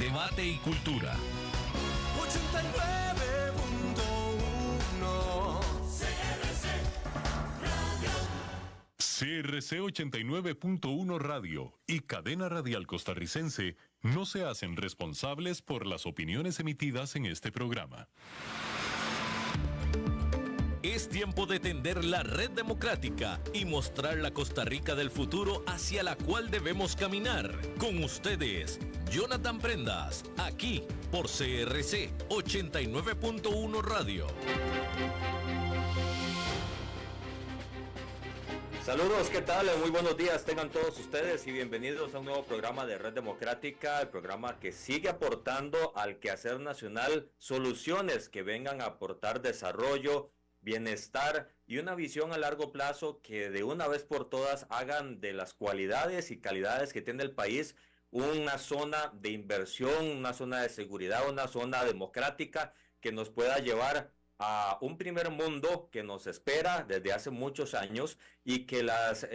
debate y cultura. 89.1 CRC 89.1 Radio y Cadena Radial Costarricense no se hacen responsables por las opiniones emitidas en este programa. Es tiempo de tender la red democrática y mostrar la Costa Rica del futuro hacia la cual debemos caminar. Con ustedes, Jonathan Prendas, aquí por CRC 89.1 Radio. Saludos, ¿qué tal? Muy buenos días tengan todos ustedes y bienvenidos a un nuevo programa de Red Democrática, el programa que sigue aportando al quehacer nacional soluciones que vengan a aportar desarrollo, bienestar y una visión a largo plazo que de una vez por todas hagan de las cualidades y calidades que tiene el país una zona de inversión, una zona de seguridad, una zona democrática que nos pueda llevar a un primer mundo que nos espera desde hace muchos años y que las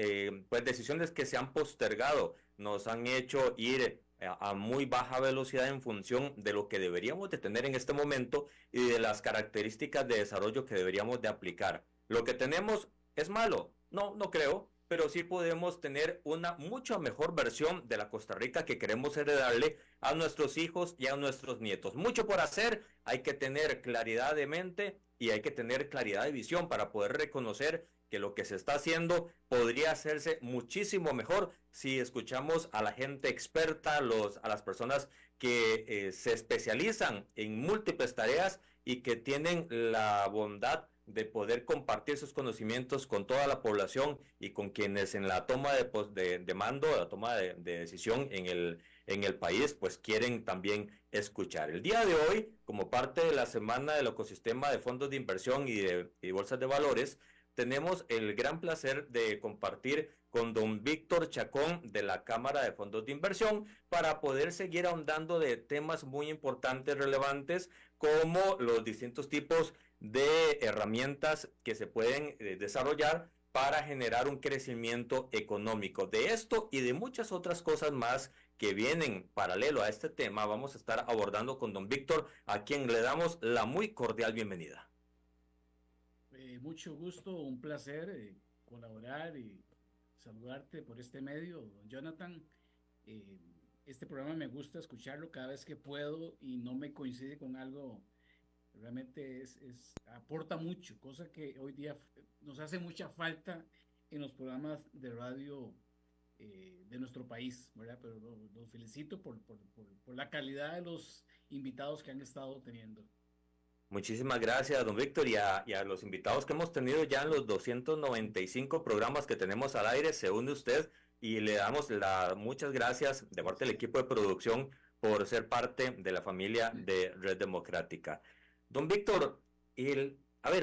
decisiones que se han postergado nos han hecho ir a muy baja velocidad en función de lo que deberíamos de tener en este momento y de las características de desarrollo que deberíamos de aplicar. ¿Lo que tenemos es malo? No, no creo, pero sí podemos tener una mucho mejor versión de la Costa Rica que queremos heredarle a nuestros hijos y a nuestros nietos. Mucho por hacer, hay que tener claridad de mente y hay que tener claridad de visión para poder reconocer que lo que se está haciendo podría hacerse muchísimo mejor si escuchamos a la gente experta, a las personas que se especializan en múltiples tareas y que tienen la bondad de poder compartir sus conocimientos con toda la población y con quienes en la toma de mando, la toma de decisión en el país, pues quieren también escuchar. El día de hoy, como parte de la semana del ecosistema de fondos de inversión y bolsas de valores, tenemos el gran placer de compartir con don Víctor Chacón de la Cámara de Fondos de Inversión para poder seguir ahondando de temas muy importantes, relevantes, como los distintos tipos de herramientas que se pueden desarrollar para generar un crecimiento económico. De esto y de muchas otras cosas más que vienen paralelo a este tema, vamos a estar abordando con don Víctor, a quien le damos la muy cordial bienvenida. Mucho gusto, un placer colaborar y saludarte por este medio, don Jonathan. Este programa me gusta escucharlo cada vez que puedo y no me coincide con algo, realmente aporta mucho, cosa que hoy día nos hace mucha falta en los programas de radio de nuestro país, ¿verdad? Pero los felicito por la calidad de los invitados que han estado teniendo. Muchísimas gracias, don Víctor, y a los invitados que hemos tenido ya en los 295 programas que tenemos al aire. Se une usted y le damos muchas gracias de parte del equipo de producción por ser parte de la familia de Red Democrática. Don Víctor,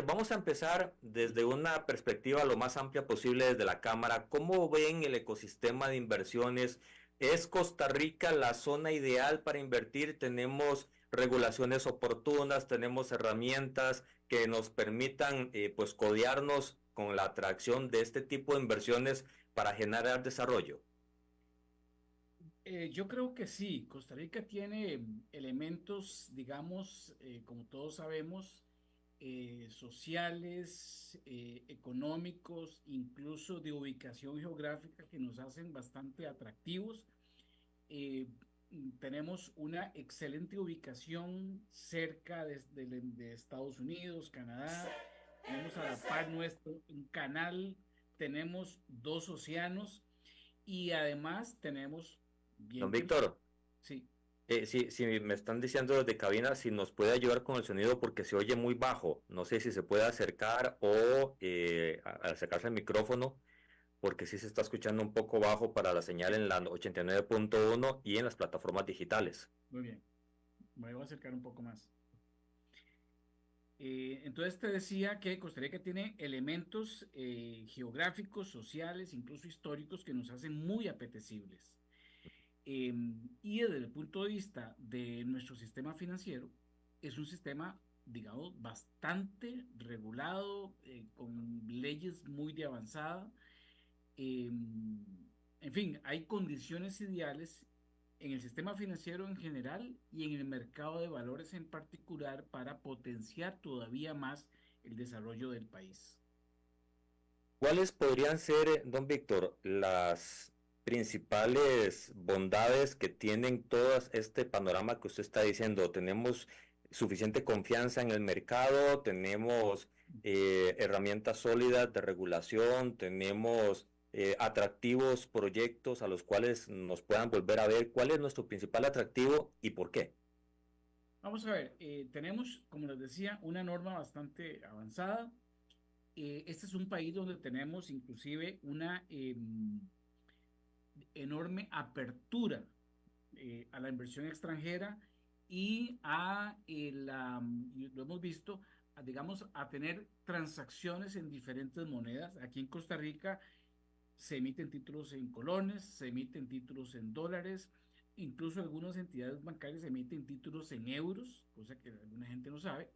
vamos a empezar desde una perspectiva lo más amplia posible desde la Cámara. ¿Cómo ven el ecosistema de inversiones? ¿Es Costa Rica la zona ideal para invertir? ¿Tenemos regulaciones oportunas? ¿Tenemos herramientas que nos permitan pues codearnos con la atracción de este tipo de inversiones para generar desarrollo? Yo creo que sí, Costa Rica tiene elementos, digamos, como todos sabemos, sociales, económicos, incluso de ubicación geográfica que nos hacen bastante atractivos. Tenemos una excelente ubicación cerca de Estados Unidos, Canadá, tenemos a la par nuestro un canal, tenemos dos océanos y además tenemos Don Víctor, sí. si me están diciendo desde cabina si nos puede ayudar con el sonido porque se oye muy bajo. No sé si se puede acercar o acercarse al micrófono porque sí se está escuchando un poco bajo para la señal en la 89.1 y en las plataformas digitales. Muy bien, me voy a acercar un poco más. Entonces te decía que Costa Rica tiene elementos geográficos, sociales, incluso históricos que nos hacen muy apetecibles. Y desde el punto de vista de nuestro sistema financiero, es un sistema, digamos, bastante regulado, con leyes muy de avanzada. En fin, hay condiciones ideales en el sistema financiero en general y en el mercado de valores en particular para potenciar todavía más el desarrollo del país. ¿Cuáles podrían ser, don Víctor, las principales bondades que tienen todas este panorama que usted está diciendo? Tenemos suficiente confianza en el mercado, tenemos herramientas sólidas de regulación, tenemos atractivos proyectos a los cuales nos puedan volver a ver. ¿Cuál es nuestro principal atractivo y por qué? Vamos a ver, tenemos, como les decía, una norma bastante avanzada. Este es un país donde tenemos inclusive una enorme apertura a la inversión extranjera y y lo hemos visto, digamos, a tener transacciones en diferentes monedas. Aquí en Costa Rica se emiten títulos en colones, se emiten títulos en dólares, incluso algunas entidades bancarias emiten títulos en euros, cosa que alguna gente no sabe.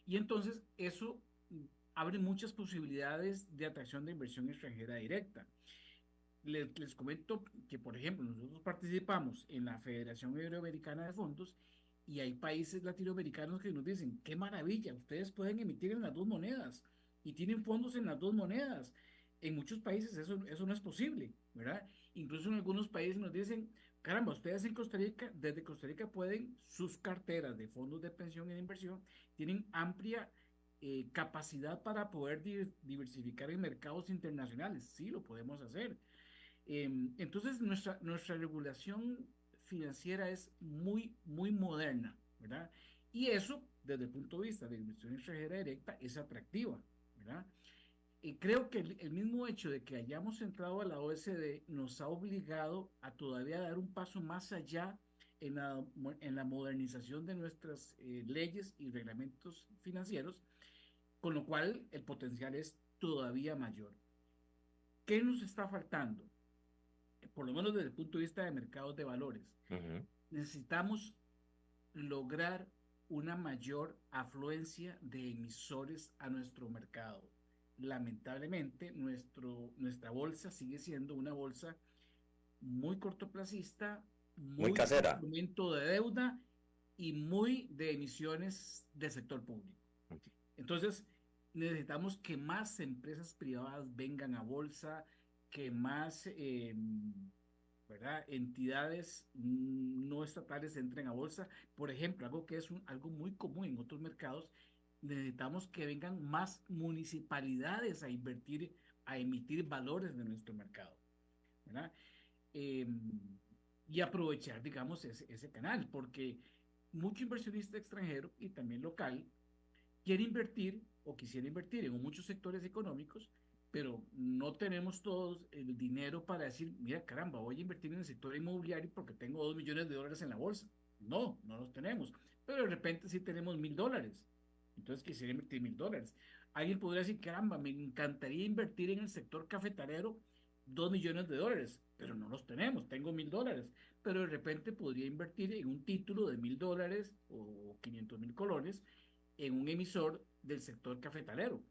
Y entonces eso abre muchas posibilidades de atracción de inversión extranjera directa. Les comento que, por ejemplo, nosotros participamos en la Federación Iberoamericana de Fondos y hay países latinoamericanos que nos dicen, qué maravilla, ustedes pueden emitir en las dos monedas y tienen fondos en las dos monedas. En muchos países eso no es posible, ¿verdad? Incluso en algunos países nos dicen, caramba, ustedes en Costa Rica, desde Costa Rica pueden, sus carteras de fondos de pensión y de inversión, tienen amplia capacidad para poder diversificar en mercados internacionales. Sí, lo podemos hacer. Entonces, nuestra regulación financiera es muy moderna, ¿verdad? Y eso, desde el punto de vista de inversión extranjera directa, es atractiva, ¿verdad? Y creo que el mismo hecho de que hayamos entrado a la OSD nos ha obligado a todavía dar un paso más allá en la modernización de nuestras leyes y reglamentos financieros, con lo cual el potencial es todavía mayor. ¿Qué nos está faltando? Por lo menos desde el punto de vista de mercados de valores. Necesitamos lograr una mayor afluencia de emisores a nuestro mercado. Lamentablemente, nuestra bolsa sigue siendo una bolsa muy cortoplacista, Muy muy de casera. instrumento de deuda y muy de emisiones del sector público. Entonces, necesitamos que más empresas privadas vengan a bolsa, que más ¿verdad? Entidades no estatales entren a bolsa. Por ejemplo, algo que es algo muy común en otros mercados, necesitamos que vengan más municipalidades a invertir, a emitir valores de nuestro mercado, ¿verdad? Eh, y aprovechar, digamos, ese canal, porque mucho inversionista extranjero y también local quiere invertir o quisiera invertir en muchos sectores económicos, pero no tenemos todos el dinero para decir, mira, caramba, voy a invertir en el sector inmobiliario porque tengo $2 millones en la bolsa. No los tenemos, pero de repente sí tenemos $1,000. Entonces quisiera invertir $1,000. Alguien podría decir, caramba, me encantaría invertir en el sector cafetalero $2 millones, pero no los tenemos, tengo $1,000. Pero de repente podría invertir en un título de $1,000 o 500,000 colones en un emisor del sector cafetalero,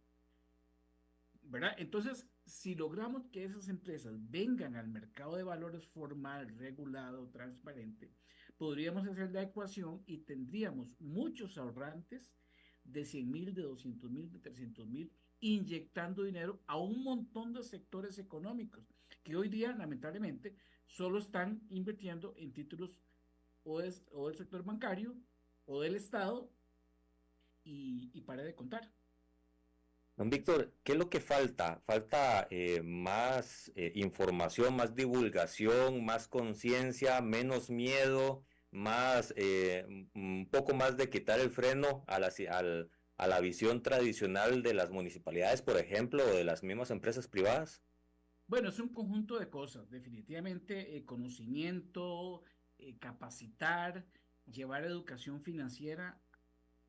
¿verdad? Entonces, si logramos que esas empresas vengan al mercado de valores formal, regulado, transparente, podríamos hacer la ecuación y tendríamos muchos ahorrantes de 100,000, de 200,000, de 300,000, inyectando dinero a un montón de sectores económicos que hoy día, lamentablemente, solo están invirtiendo en títulos o del sector bancario o del Estado y para de contar. Don Víctor, ¿qué es lo que falta? Falta más información, más divulgación, más conciencia, menos miedo, más, un poco más de quitar el freno a la visión tradicional de las municipalidades, por ejemplo, o de las mismas empresas privadas. Bueno, es un conjunto de cosas, definitivamente conocimiento, capacitar, llevar educación financiera.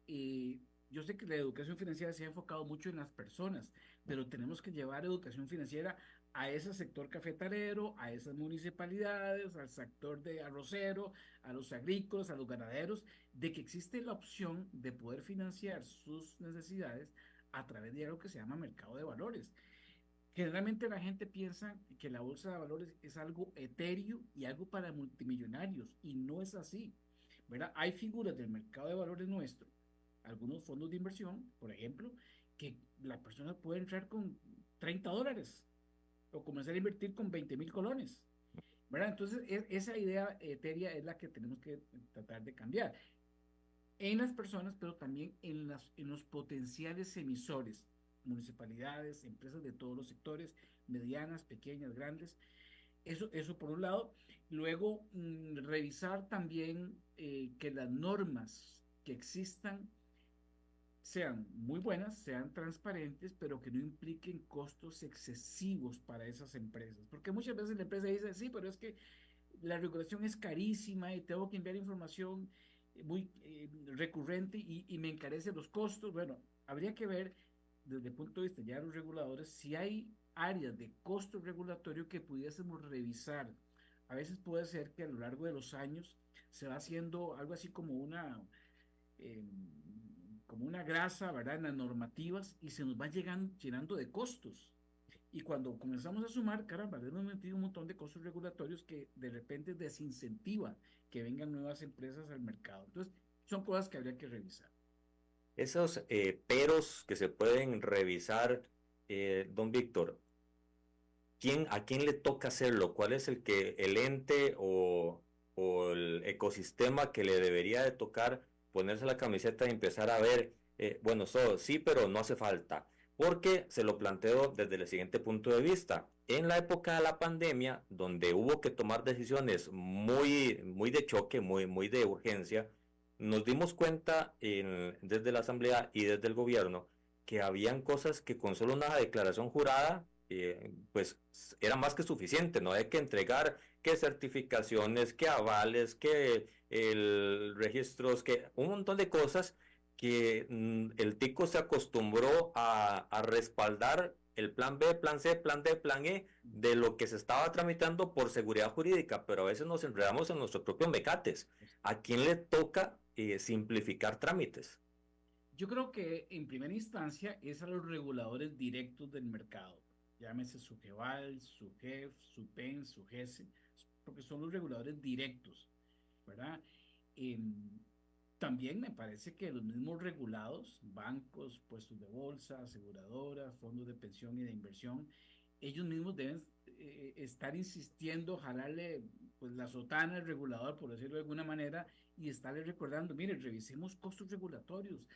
eh, yo sé que la educación financiera se ha enfocado mucho en las personas, pero tenemos que llevar educación financiera a ese sector cafetalero, a esas municipalidades, al sector de arrocero, a los agrícolas, a los ganaderos, de que existe la opción de poder financiar sus necesidades a través de algo que se llama mercado de valores. Generalmente la gente piensa que la bolsa de valores es algo etéreo y algo para multimillonarios, y no es así, ¿verdad? Hay figuras del mercado de valores nuestro, algunos fondos de inversión, por ejemplo, que la persona puede entrar con $30 o comenzar a invertir con 20.000 colones, ¿verdad? Entonces, esa idea etérea es la que tenemos que tratar de cambiar en las personas, pero también en los potenciales emisores, municipalidades, empresas de todos los sectores, medianas, pequeñas, grandes. Eso por un lado. Luego, revisar también que las normas que existan sean muy buenas, sean transparentes, pero que no impliquen costos excesivos para esas empresas. Porque muchas veces la empresa dice, sí, pero es que la regulación es carísima y tengo que enviar información muy recurrente y me encarece los costos. Bueno, habría que ver desde el punto de vista ya de los reguladores si hay áreas de costo regulatorio que pudiésemos revisar. A veces puede ser que a lo largo de los años se va haciendo algo así eh, como una grasa, ¿verdad? En las normativas y se nos va llenando de costos. Y cuando comenzamos a sumar, caramba, le hemos metido un montón de costos regulatorios que de repente desincentiva que vengan nuevas empresas al mercado. Entonces, son cosas que habría que revisar. Esos peros que se pueden revisar, don Víctor, ¿a quién le toca hacerlo? ¿Cuál es el ente o el ecosistema que le debería de tocar ponerse la camiseta y empezar a ver, bueno, sí, pero no hace falta? Porque se lo planteo desde el siguiente punto de vista. En la época de la pandemia, donde hubo que tomar decisiones muy de choque, muy de urgencia, nos dimos cuenta desde la Asamblea y desde el gobierno que habían cosas que con solo una declaración jurada pues era más que suficiente, no hay que entregar que certificaciones, que avales, que registros, que un montón de cosas que el tico se acostumbró a respaldar el plan B, plan C, plan D, plan E de lo que se estaba tramitando por seguridad jurídica, pero a veces nos enredamos en nuestros propios mecates. ¿A quién le toca simplificar trámites? Yo creo que en primera instancia es a los reguladores directos del mercado, llámese su GEVAL, su GEF, su PEN, su GESE, porque son los reguladores directos, ¿verdad? Em, También me parece que los mismos regulados, bancos, puestos de bolsa, aseguradoras, fondos de pensión y de inversión, ellos mismos deben estar insistiendo, jalarle pues la sotana al regulador, por decirlo de alguna manera, y estarle recordando, mire, revisemos costos regulatorios,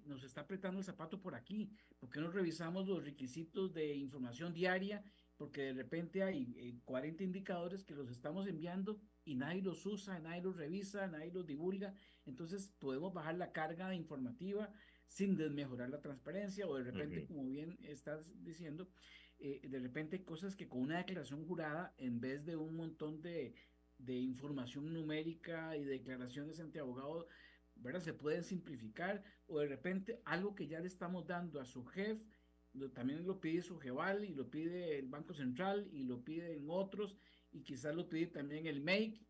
nos está apretando el zapato por aquí, ¿por qué no revisamos los requisitos de información diaria? Porque de repente hay 40 indicadores que los estamos enviando y nadie los usa, nadie los revisa, nadie los divulga. Entonces podemos bajar la carga informativa sin desmejorar la transparencia o de Uh repente, -huh. como bien estás diciendo, de repente cosas que con una declaración jurada, en vez de un montón de información numérica y declaraciones ante abogados, ¿verdad? Se pueden simplificar o de repente algo que ya le estamos dando a su jefe, también lo pide su Jeval y lo pide el Banco Central y lo piden otros y quizás lo pide también el MAKE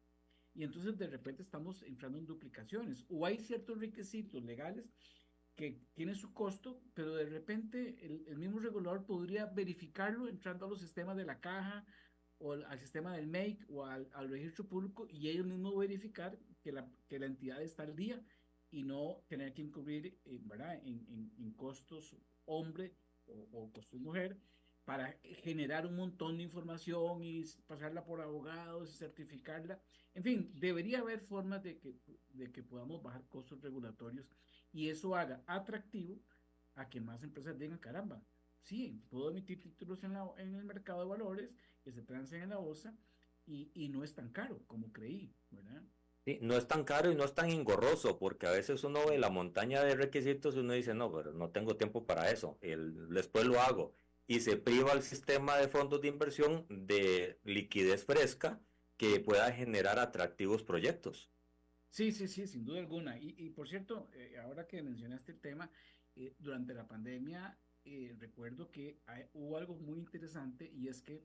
y entonces de repente estamos entrando en duplicaciones o hay ciertos requisitos legales que tienen su costo, pero de repente el mismo regulador podría verificarlo entrando a los sistemas de la caja o al sistema del MAKE o al registro público y ellos mismos verificar que la entidad está al día y no tener que incurrir ¿verdad? En costos hombre o costos mujer para generar un montón de información y pasarla por abogados y certificarla. En fin, debería haber formas de que podamos bajar costos regulatorios y eso haga atractivo a que más empresas digan, caramba, sí, puedo emitir títulos en el mercado de valores que se transen en la bolsa y no es tan caro como creí, ¿verdad? Sí, no es tan caro y no es tan engorroso, porque a veces uno ve la montaña de requisitos y uno dice, no, pero no tengo tiempo para eso, después lo hago. Y se priva al sistema de fondos de inversión de liquidez fresca que pueda generar atractivos proyectos. Sí, sí, sí, sin duda alguna. Y por cierto, ahora que mencionaste el tema, durante la pandemia recuerdo que hubo algo muy interesante y es que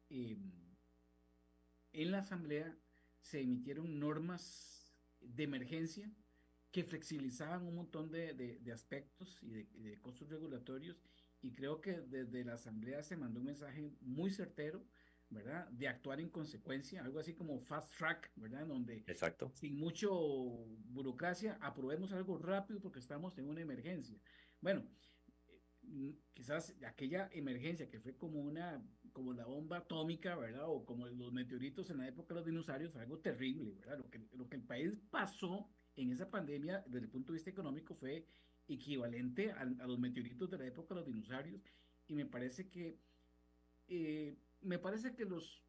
eh, en la Asamblea se emitieron normas de emergencia que flexibilizaban un montón de aspectos y de costos regulatorios y creo que desde la Asamblea se mandó un mensaje muy certero, ¿verdad? De actuar en consecuencia, algo así como fast track, ¿verdad? Donde Exacto. sin mucho burocracia aprobemos algo rápido porque estamos en una emergencia. Bueno, quizás aquella emergencia que fue como la bomba atómica, ¿verdad? O como los meteoritos en la época de los dinosaurios, fue algo terrible, ¿verdad? Lo que el país pasó en esa pandemia desde el punto de vista económico fue equivalente a los meteoritos de la época de los dinosaurios y me parece que los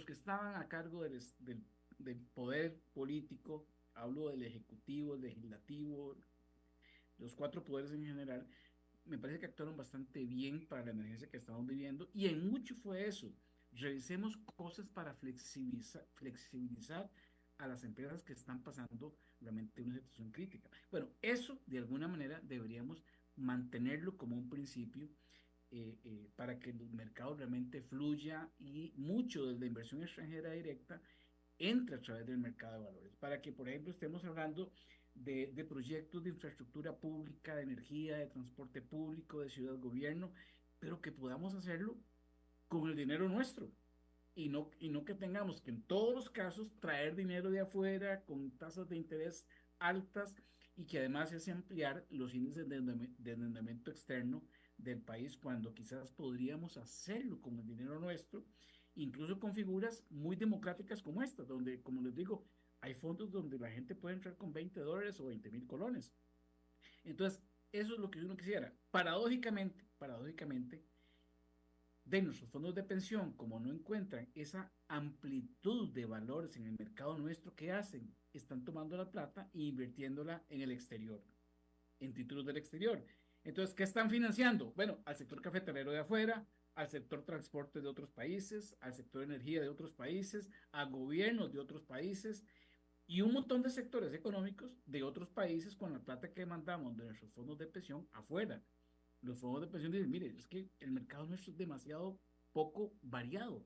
que estaban a cargo del poder político, hablo del ejecutivo, el legislativo, los cuatro poderes en general, me parece que actuaron bastante bien para la emergencia que estamos viviendo y en mucho fue eso. Revisemos cosas para flexibilizar a las empresas que están pasando realmente una situación crítica. Bueno, eso de alguna manera deberíamos mantenerlo como un principio para que el mercado realmente fluya y mucho de la inversión extranjera directa entre a través del mercado de valores, para que, por ejemplo, estemos hablando de proyectos de infraestructura pública, de energía, de transporte público, de ciudad-gobierno, pero que podamos hacerlo con el dinero nuestro y no que tengamos que en todos los casos traer dinero de afuera con tasas de interés altas y que además se hace ampliar los índices de endeudamiento externo del país cuando quizás podríamos hacerlo con el dinero nuestro, incluso con figuras muy democráticas como esta, donde, como les digo, hay fondos donde la gente puede entrar con $20 o 20,000 colones. Entonces, eso es lo que uno quisiera. Paradójicamente, de nuestros fondos de pensión, como no encuentran esa amplitud de valores en el mercado nuestro, ¿qué hacen? Están tomando la plata e invirtiéndola en el exterior, en títulos del exterior. Entonces, ¿qué están financiando? Bueno, al sector cafetalero de afuera, al sector transporte de otros países, al sector energía de otros países, a gobiernos de otros países y un montón de sectores económicos de otros países con la plata que mandamos de nuestros fondos de pensión afuera. Los fondos de pensión dicen, mire, es que el mercado nuestro es demasiado poco variado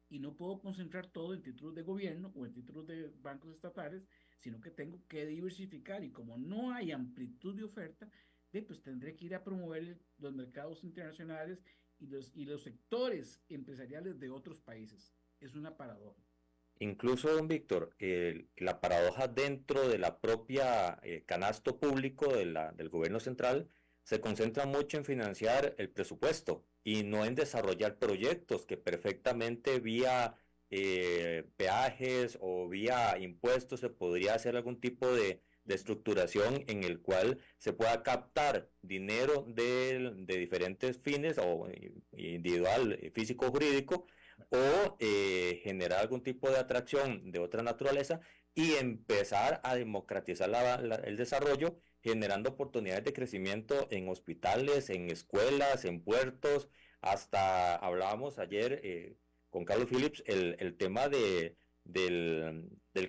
y no puedo concentrar todo en títulos de gobierno o en títulos de bancos estatales, sino que tengo que diversificar y como no hay amplitud de oferta, pues tendré que ir a promover los mercados internacionales y los sectores empresariales de otros países. Es una paradoja. Incluso, don Víctor, la paradoja dentro de la propia canasto público del gobierno central se concentra mucho en financiar el presupuesto y no en desarrollar proyectos que perfectamente vía peajes o vía impuestos se podría hacer algún tipo de estructuración en el cual se pueda captar dinero de diferentes fines o individual, físico, jurídico, o generar algún tipo de atracción de otra naturaleza y empezar a democratizar el desarrollo, generando oportunidades de crecimiento en hospitales, en escuelas, en puertos. Hasta hablábamos ayer con Carlos Phillips el tema del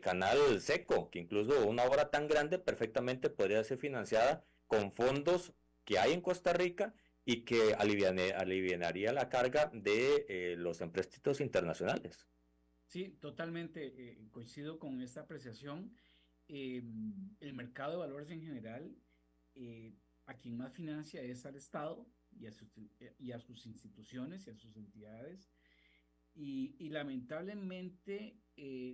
canal seco, que incluso una obra tan grande perfectamente podría ser financiada con fondos que hay en Costa Rica y que alivianaría la carga de los empréstitos internacionales. Sí, totalmente coincido con esta apreciación. El mercado de valores en general, a quien más financia es al Estado y a sus instituciones y a sus entidades. Y lamentablemente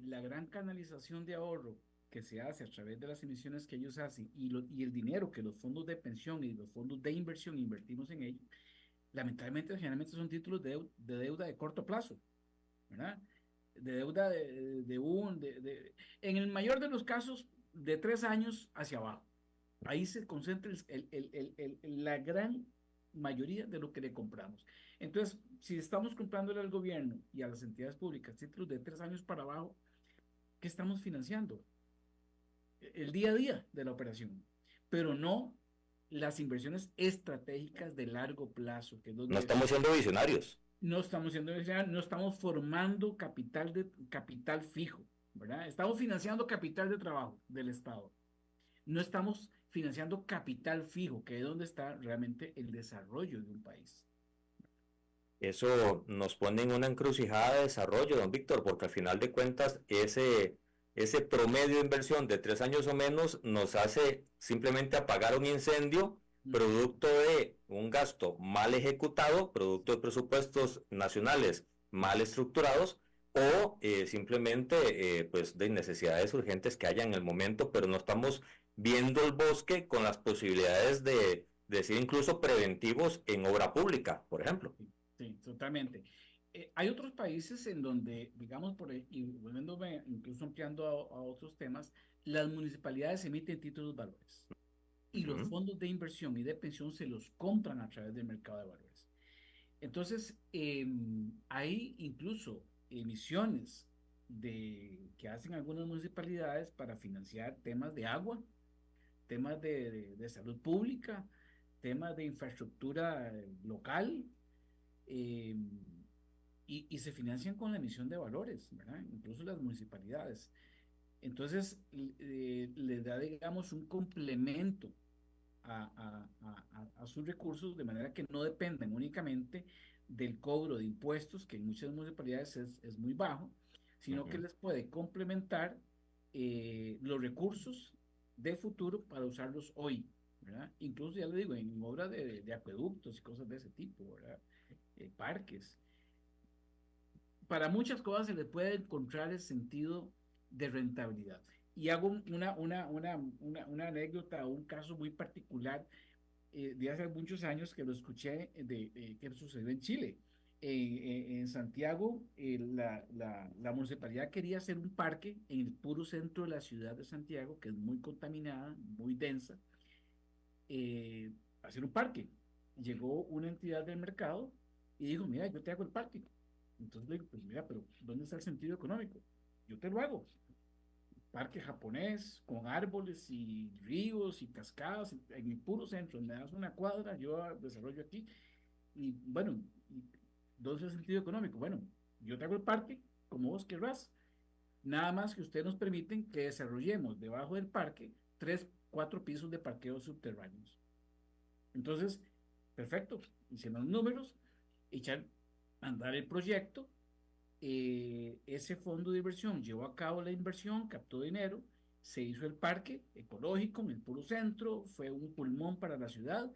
la gran canalización de ahorro que se hace a través de las emisiones que ellos hacen y el dinero que los fondos de pensión y los fondos de inversión invertimos en ellos, lamentablemente generalmente son títulos de deuda de corto plazo, ¿verdad? De deuda en el mayor de los casos, de 3 años hacia abajo. Ahí se concentra la gran mayoría de lo que le compramos. Entonces, si estamos comprándole al gobierno y a las entidades públicas títulos de 3 años para abajo, ¿qué estamos financiando? El día a día de la operación, pero no las inversiones estratégicas de largo plazo. No estamos siendo visionarios. No estamos siendo visionarios, no estamos formando capital fijo, ¿verdad? Estamos financiando capital de trabajo del Estado. No estamos financiando capital fijo, que es donde está realmente el desarrollo de un país. Eso nos pone en una encrucijada de desarrollo, don Víctor, porque al final de cuentas ese promedio de inversión de 3 años o menos nos hace simplemente apagar un incendio producto de un gasto mal ejecutado, producto de presupuestos nacionales mal estructurados o simplemente pues de necesidades urgentes que haya en el momento, pero no estamos viendo el bosque con las posibilidades de ser incluso preventivos en obra pública, por ejemplo. Sí, totalmente. Hay otros países en donde, digamos, y volviéndome, incluso ampliando a otros temas, las municipalidades emiten títulos valores y los Ujú. fondos de inversión y de pensión se los compran a través del mercado de valores. Entonces, hay incluso emisiones que hacen algunas municipalidades para financiar temas de agua, temas de salud pública, temas de infraestructura local, eh, y se financian con la emisión de valores, ¿verdad? Incluso las municipalidades. Entonces, le da, digamos, un complemento a sus recursos, de manera que no dependen únicamente del cobro de impuestos, que en muchas municipalidades es muy bajo, sino que Ujú. les puede complementar los recursos de futuro para usarlos hoy, ¿verdad? Incluso, ya le digo, en obras de acueductos y cosas de ese tipo, ¿verdad? Parques. Para muchas cosas se le puede encontrar el sentido de rentabilidad. Y hago una anécdota, un caso muy particular de hace muchos años que lo escuché que sucedió en Chile. En Santiago, la municipalidad quería hacer un parque en el puro centro de la ciudad de Santiago, que es muy contaminada, muy densa, hacer un parque. Llegó una entidad del mercado y dijo, mira, yo te hago el parque. Entonces le digo, pues mira, pero ¿dónde está el sentido económico? Yo te lo hago. Parque japonés, con árboles y ríos y cascadas, en el puro centro, me das una cuadra, yo desarrollo aquí. Y bueno, ¿dónde es el sentido económico? Bueno, yo te hago el parque como vos querrás. Nada más que ustedes nos permiten que desarrollemos debajo del parque 3, 4 pisos de parqueos subterráneos. Entonces, perfecto, hicieron los números, echan a andar el proyecto, ese fondo de inversión llevó a cabo la inversión, captó dinero, se hizo el parque ecológico en el puro centro, fue un pulmón para la ciudad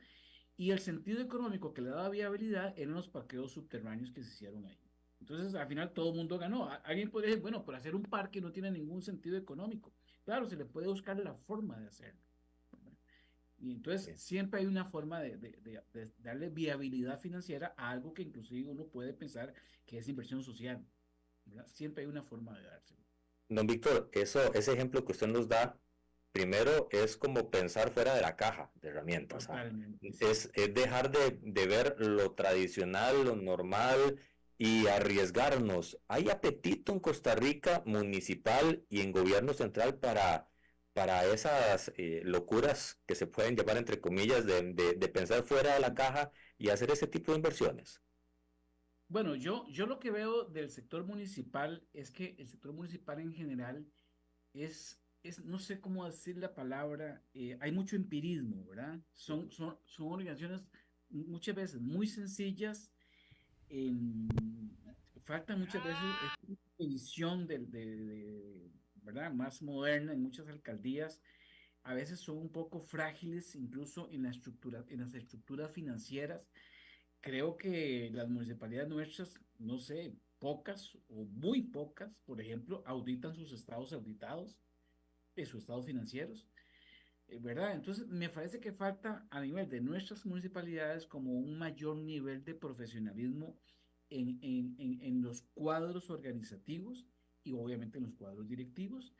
y el sentido económico que le daba viabilidad eran los parqueos subterráneos que se hicieron ahí. Entonces, al final todo el mundo ganó. Alguien podría decir, bueno, por hacer un parque no tiene ningún sentido económico. Claro, se le puede buscar la forma de hacerlo. Y entonces Sí. siempre hay una forma de darle viabilidad financiera a algo que inclusive uno puede pensar que es inversión social, ¿verdad? Siempre hay una forma de dárselo. Don Víctor, ese ejemplo que usted nos da, primero es como pensar fuera de la caja de herramientas. ¿Ah? Totalmente, sí. Es dejar de ver lo tradicional, lo normal y arriesgarnos. ¿Hay apetito en Costa Rica municipal y en gobierno central para esas locuras que se pueden llamar entre comillas de pensar fuera de la caja y hacer ese tipo de inversiones? Bueno, yo lo que veo del sector municipal es que el sector municipal en general no sé cómo decir la palabra, hay mucho empirismo, ¿verdad? Son organizaciones muchas veces muy sencillas, em, falta muchas veces esta visión ¿verdad? Más moderna en muchas alcaldías, a veces son un poco frágiles incluso en las estructuras financieras. Creo que las municipalidades nuestras, no sé, pocas o muy pocas, por ejemplo, auditan sus estados auditados, sus estados financieros, ¿verdad? Entonces, me parece que falta a nivel de nuestras municipalidades como un mayor nivel de profesionalismo en los cuadros organizativos y obviamente en los cuadros directivos.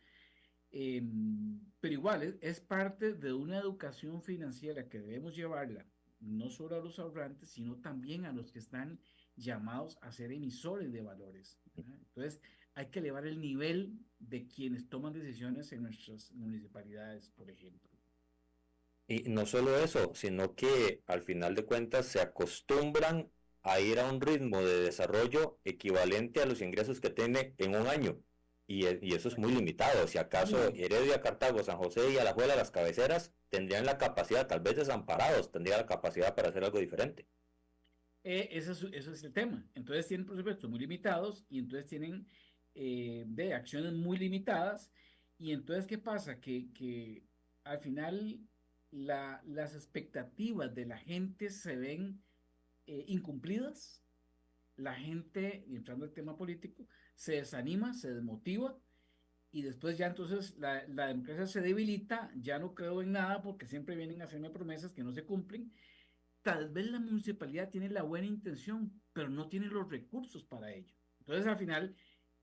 Pero igual es parte de una educación financiera que debemos llevarla no solo a los ahorrantes, sino también a los que están llamados a ser emisores de valores, ¿verdad? Entonces, hay que elevar el nivel de quienes toman decisiones en nuestras municipalidades, por ejemplo. Y no solo eso, sino que al final de cuentas se acostumbran a ir a un ritmo de desarrollo equivalente a los ingresos que tiene en un año. Y eso es muy limitado. Si acaso Muy, Heredia, Cartago, San José y Alajuela, las cabeceras, tendrían la capacidad, tal vez desamparados, tendrían la capacidad para hacer algo diferente. eso es el tema. Entonces tienen presupuestos muy limitados y entonces tienen de acciones muy limitadas. Y entonces, ¿qué pasa? Que al final las expectativas de la gente se ven incumplidas, la gente, y entrando al tema político, se desanima, se desmotiva y después ya entonces la democracia se debilita, ya no creo en nada porque siempre vienen a hacerme promesas que no se cumplen. Tal vez la municipalidad tiene la buena intención, pero no tiene los recursos para ello. Entonces al final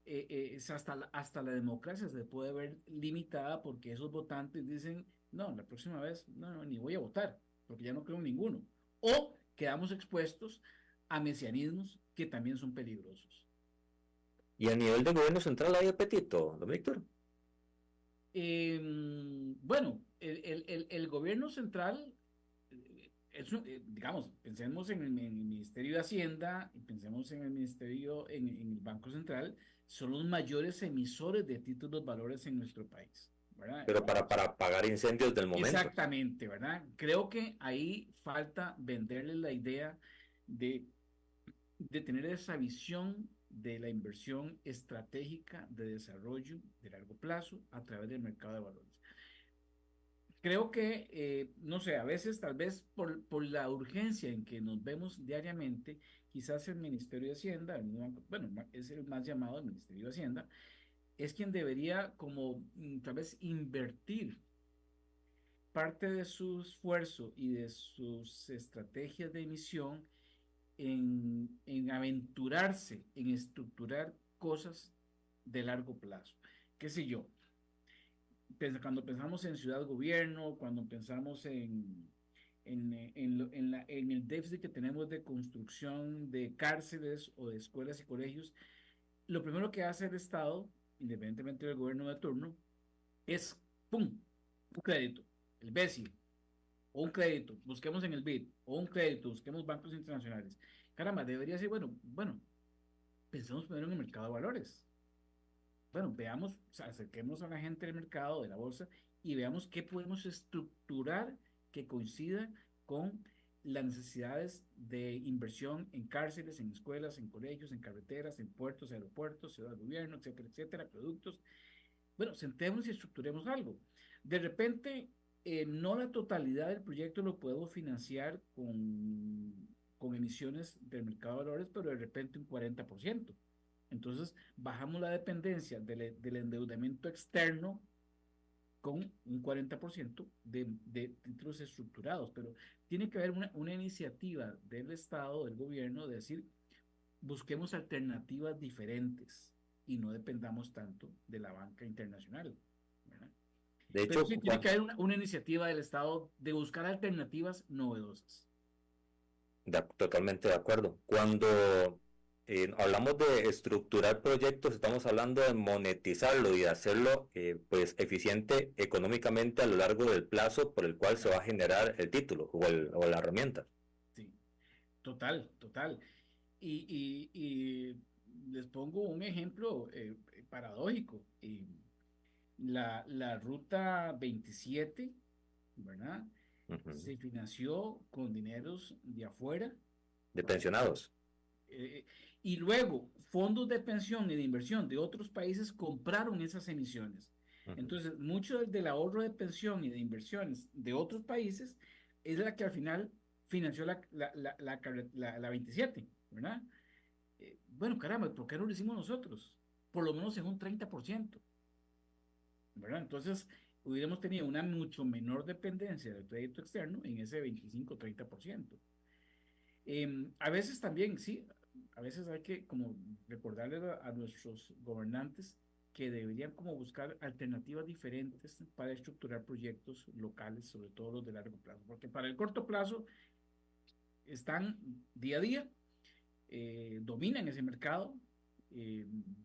es hasta la democracia se puede ver limitada porque esos votantes dicen, no, la próxima vez no, ni voy a votar, porque ya no creo en ninguno. O quedamos expuestos a mesianismos que también son peligrosos. Y a nivel de gobierno central hay apetito, don Víctor. Bueno, el gobierno central, digamos, pensemos en el Ministerio de Hacienda y pensemos en el Ministerio, en el Banco Central, son los mayores emisores de títulos valores en nuestro país, ¿verdad? Pero para pagar incendios del momento. Exactamente, ¿verdad? Creo que ahí falta venderle la idea de, de tener esa visión de la inversión estratégica de desarrollo de largo plazo a través del mercado de valores. Creo que, no sé, a veces tal vez por la urgencia en que nos vemos diariamente, quizás el Ministerio de Hacienda, bueno, es el más llamado el Ministerio de Hacienda, es quien debería como tal vez invertir parte de su esfuerzo y de sus estrategias de emisión en aventurarse, en estructurar cosas de largo plazo. ¿Qué sé yo? Cuando pensamos en ciudad gobierno, cuando pensamos en el déficit que tenemos de construcción de cárceles o de escuelas y colegios, lo primero que hace el Estado, independientemente del gobierno de turno, es, ¡pum!, un crédito, el BESI, o un crédito, busquemos en el BID, o un crédito, busquemos bancos internacionales. Caramba, debería ser, bueno, pensemos primero en el mercado de valores. Bueno, veamos, o sea, acerquemos a la gente del mercado, de la bolsa, y veamos qué podemos estructurar que coincida con las necesidades de inversión en cárceles, en escuelas, en colegios, en carreteras, en puertos, aeropuertos, ciudad de gobierno, etcétera, etcétera, productos. Bueno, sentémonos y estructuremos algo. De repente, no la totalidad del proyecto lo podemos financiar con emisiones del mercado de valores, pero de repente un 40%. Entonces, bajamos la dependencia del endeudamiento externo con un 40% de títulos estructurados, pero tiene que haber una iniciativa del Estado, del gobierno, de decir, busquemos alternativas diferentes y no dependamos tanto de la banca internacional, ¿verdad? De Pero hecho, sí tiene que haber una iniciativa del Estado de buscar alternativas novedosas. totalmente de acuerdo. Cuando hablamos de estructurar proyectos, estamos hablando de monetizarlo y de hacerlo pues eficiente económicamente a lo largo del plazo por el cual se va a generar el título o la herramienta. Sí, total, total. Y les pongo un ejemplo paradójico. La ruta 27, ¿verdad? Se financió con dineros de afuera. De pensionados. eh, y luego fondos de pensión y de inversión de otros países compraron esas emisiones. Entonces, mucho del ahorro de pensión y de inversiones de otros países es la que al final financió la 27, ¿verdad? Bueno, caramba, ¿por qué no lo hicimos nosotros? Por lo menos en un 30%, ¿verdad? Entonces, hubiéramos tenido una mucho menor dependencia del crédito externo en ese 25-30%. A veces también, sí, a veces hay que como recordarle a nuestros gobernantes que deberían como buscar alternativas diferentes para estructurar proyectos locales, sobre todo los de largo plazo, porque para el corto plazo están día a día, dominan ese mercado,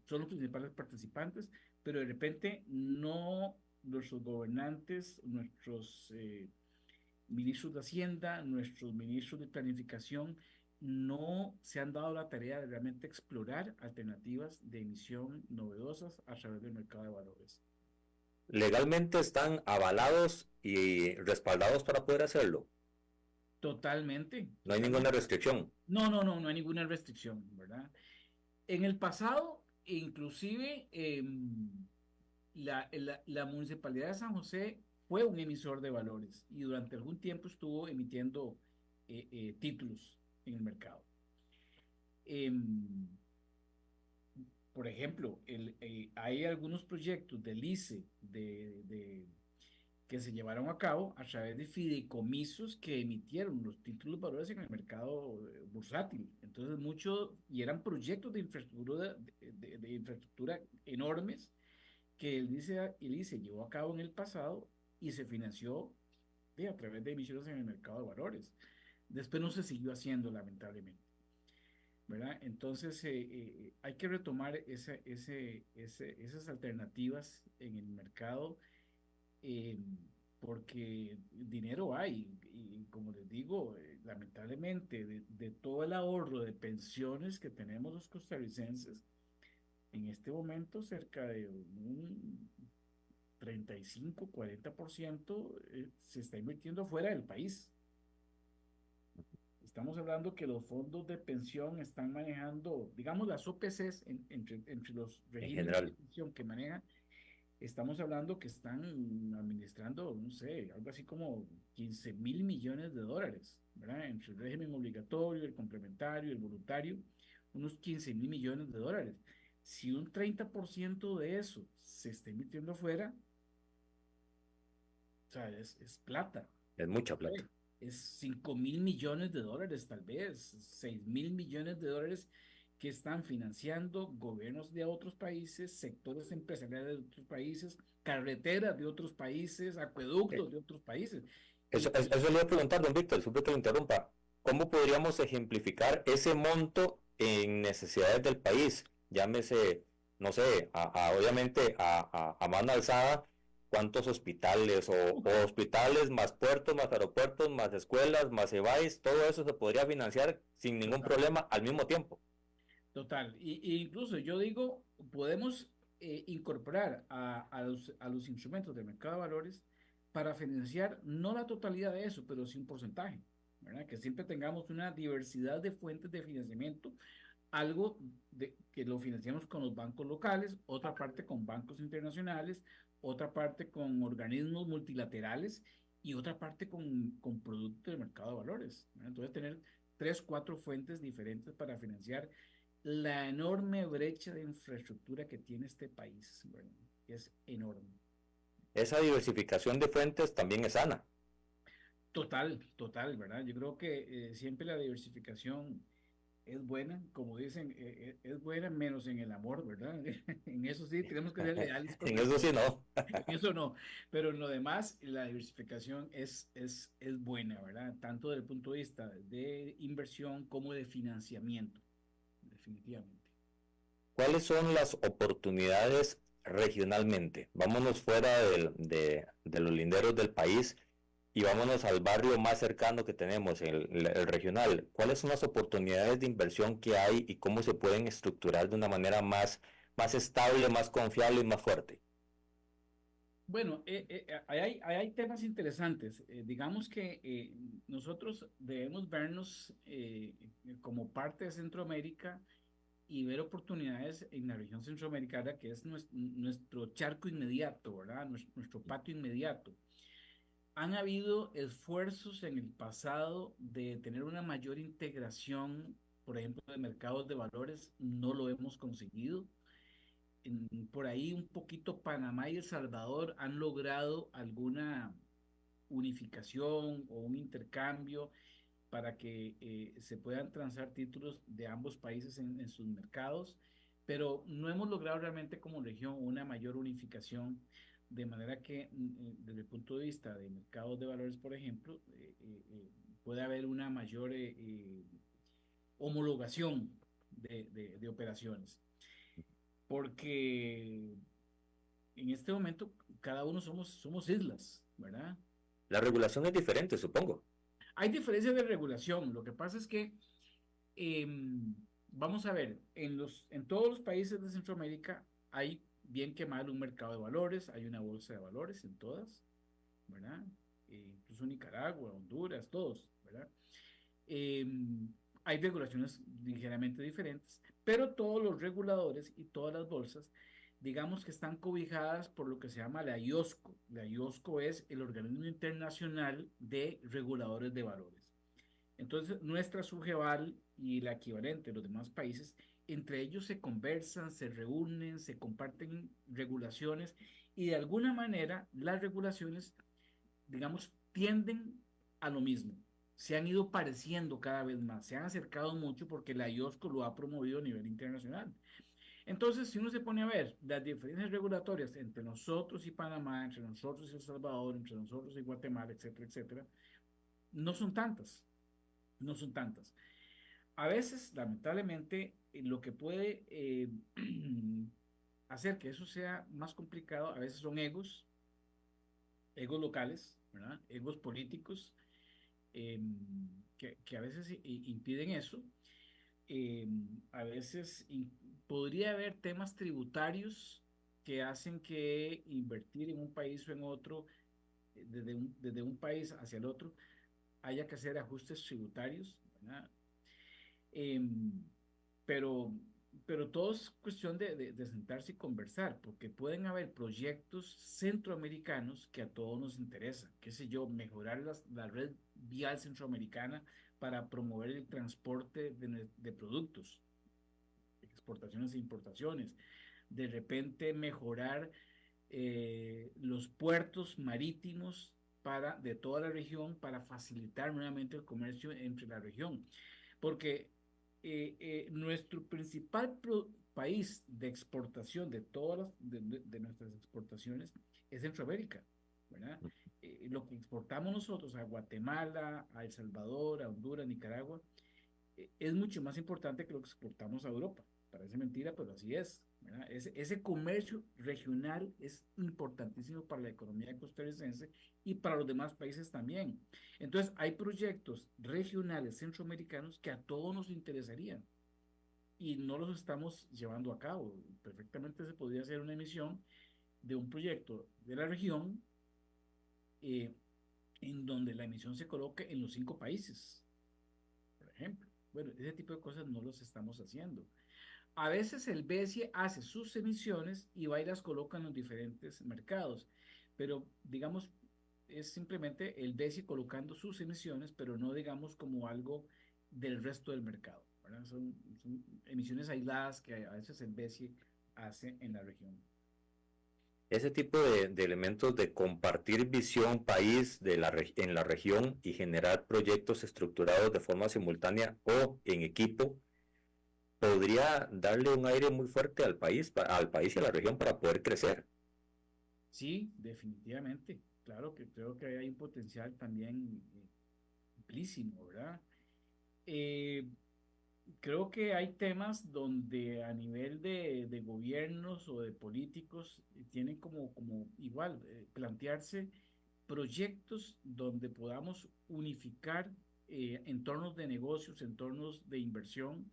son los principales participantes, pero de repente no nuestros gobernantes, nuestros ministros de Hacienda, nuestros ministros de Planificación, no se han dado la tarea de realmente explorar alternativas de emisión novedosas a través del mercado de valores. Legalmente están avalados y respaldados para poder hacerlo. Totalmente. No hay ninguna restricción. No hay ninguna restricción, ¿verdad? En el pasado, inclusive, la Municipalidad de San José fue un emisor de valores y durante algún tiempo estuvo emitiendo títulos en el mercado. Em, por ejemplo, hay algunos proyectos del ICE que se llevaron a cabo a través de fideicomisos que emitieron los títulos de valores en el mercado bursátil. Entonces, y eran proyectos de infraestructura, de infraestructura enormes que el ICE llevó a cabo en el pasado y se financió a través de emisiones en el mercado de valores. Después no se siguió haciendo, lamentablemente. ¿Verdad? Entonces, hay que retomar esas alternativas en el mercado, eh, porque dinero hay, y como les digo, lamentablemente, de todo el ahorro de pensiones que tenemos los costarricenses, en este momento cerca de un 35-40% se está invirtiendo fuera del país. Estamos hablando que los fondos de pensión están manejando, digamos, las OPCs entre los regímenes de pensión que manejan. Estamos hablando que están administrando, no sé, algo así como 15.000 millones de dólares, ¿verdad? Entre el régimen obligatorio, el complementario, el voluntario, unos 15.000 millones de dólares. Si un 30% de eso se está invirtiendo afuera, o sea, es plata. Es mucha plata. Es 5.000 millones de dólares, tal vez, 6.000 millones de dólares que están financiando gobiernos de otros países, sectores empresariales de otros países, carreteras de otros países, acueductos de otros países. Eso le iba a preguntar, don Víctor, disculpe que lo interrumpa. ¿Cómo podríamos ejemplificar ese monto en necesidades del país? Llámese, no sé, obviamente a mano alzada, ¿cuántos hospitales o hospitales, más puertos, más aeropuertos, más escuelas, más EVAIS, todo eso se podría financiar sin ningún problema al mismo tiempo? Total, y incluso yo digo, podemos incorporar a los instrumentos del mercado de valores para financiar no la totalidad de eso, pero sí un porcentaje, ¿verdad? Que siempre tengamos una diversidad de fuentes de financiamiento, algo que lo financiamos con los bancos locales, otra parte con bancos internacionales, otra parte con organismos multilaterales y otra parte con productos del mercado de valores, ¿verdad? Entonces, tener 3, 4 fuentes diferentes para financiar la enorme brecha de infraestructura que tiene este país, ¿verdad? Es enorme. Esa diversificación de fuentes también es sana. Total, ¿verdad? Yo creo que siempre la diversificación es buena, como dicen, es buena menos en el amor, ¿verdad? En eso sí, tenemos que ser leales con En eso sí no. en eso no, pero en lo demás, la diversificación es buena, ¿verdad? Tanto desde el punto de vista de inversión como de financiamiento, definitivamente. ¿Cuáles son las oportunidades regionalmente? Vámonos fuera de los linderos del país y vámonos al barrio más cercano que tenemos, el regional. ¿Cuáles son las oportunidades de inversión que hay y cómo se pueden estructurar de una manera más estable, más confiable y más fuerte? Bueno, hay temas interesantes. Digamos que nosotros debemos vernos como parte de Centroamérica y ver oportunidades en la región centroamericana, que es nuestro charco inmediato, ¿verdad? Nuestro patio inmediato. Han habido esfuerzos en el pasado de tener una mayor integración, por ejemplo, de mercados de valores, no lo hemos conseguido. Por ahí un poquito Panamá y El Salvador han logrado alguna unificación o un intercambio para que se puedan transar títulos de ambos países en sus mercados, pero no hemos logrado realmente como región una mayor unificación, de manera que desde el punto de vista de mercados de valores, por ejemplo, puede haber una mayor homologación de operaciones, porque en este momento cada uno somos islas, ¿verdad? La regulación es diferente, supongo. Hay diferencias de regulación. Lo que pasa es que, vamos a ver, en todos los países de Centroamérica hay bien que mal un mercado de valores, hay una bolsa de valores en todas, ¿verdad? Incluso Nicaragua, Honduras, todos, ¿verdad? Hay regulaciones ligeramente diferentes, pero todos los reguladores y todas las bolsas digamos que están cobijadas por lo que se llama la IOSCO. La IOSCO es el Organismo Internacional de Reguladores de Valores. Entonces, nuestra SUGEVAL y la equivalente de los demás países, entre ellos se conversan, se reúnen, se comparten regulaciones y de alguna manera las regulaciones, digamos, tienden a lo mismo. Se han ido pareciendo cada vez más, se han acercado mucho porque la IOSCO lo ha promovido a nivel internacional. Entonces, si uno se pone a ver las diferencias regulatorias entre nosotros y Panamá, entre nosotros y El Salvador, entre nosotros y Guatemala, etcétera, etcétera, no son tantas, no son tantas. A veces, lamentablemente, lo que puede hacer que eso sea más complicado, a veces son egos locales, ¿verdad? Egos políticos, eh, que a veces impiden eso. eh, a veces podría haber temas tributarios que hacen que invertir en un país o en otro, desde un país hacia el otro, haya que hacer ajustes tributarios, ¿verdad? Em, pero, pero todo es cuestión de sentarse y conversar, porque pueden haber proyectos centroamericanos que a todos nos interesan, qué sé yo, mejorar la red vial centroamericana para promover el transporte de productos, exportaciones e importaciones, de repente mejorar los puertos marítimos de toda la región para facilitar nuevamente el comercio entre la región. Porque nuestro principal país de exportación de todas de nuestras exportaciones es Centroamérica, ¿verdad? Lo que exportamos nosotros a Guatemala, a El Salvador, a Honduras, Nicaragua, es mucho más importante que lo que exportamos a Europa. Parece mentira, pero así es, ¿verdad? Ese comercio regional es importantísimo para la economía costarricense y para los demás países también. Entonces, hay proyectos regionales centroamericanos que a todos nos interesarían y no los estamos llevando a cabo. Perfectamente se podría hacer una emisión de un proyecto de la región eh, en donde la emisión se coloque en los 5 países, por ejemplo. Bueno, ese tipo de cosas no los estamos haciendo. A veces el BESIE hace sus emisiones y va y las coloca en los diferentes mercados, pero digamos, es simplemente el BESIE colocando sus emisiones, pero no digamos como algo del resto del mercado, ¿verdad? Son emisiones aisladas que a veces el BESIE hace en la región. Ese tipo de elementos de compartir visión país en la región y generar proyectos estructurados de forma simultánea o en equipo podría darle un aire muy fuerte al país y a la región para poder crecer. Sí, definitivamente. Claro que creo que hay un potencial también amplísimo, ¿verdad? Eh, Creo que hay temas donde a nivel de gobiernos o de políticos tienen como igual plantearse proyectos donde podamos unificar entornos de negocios, entornos de inversión,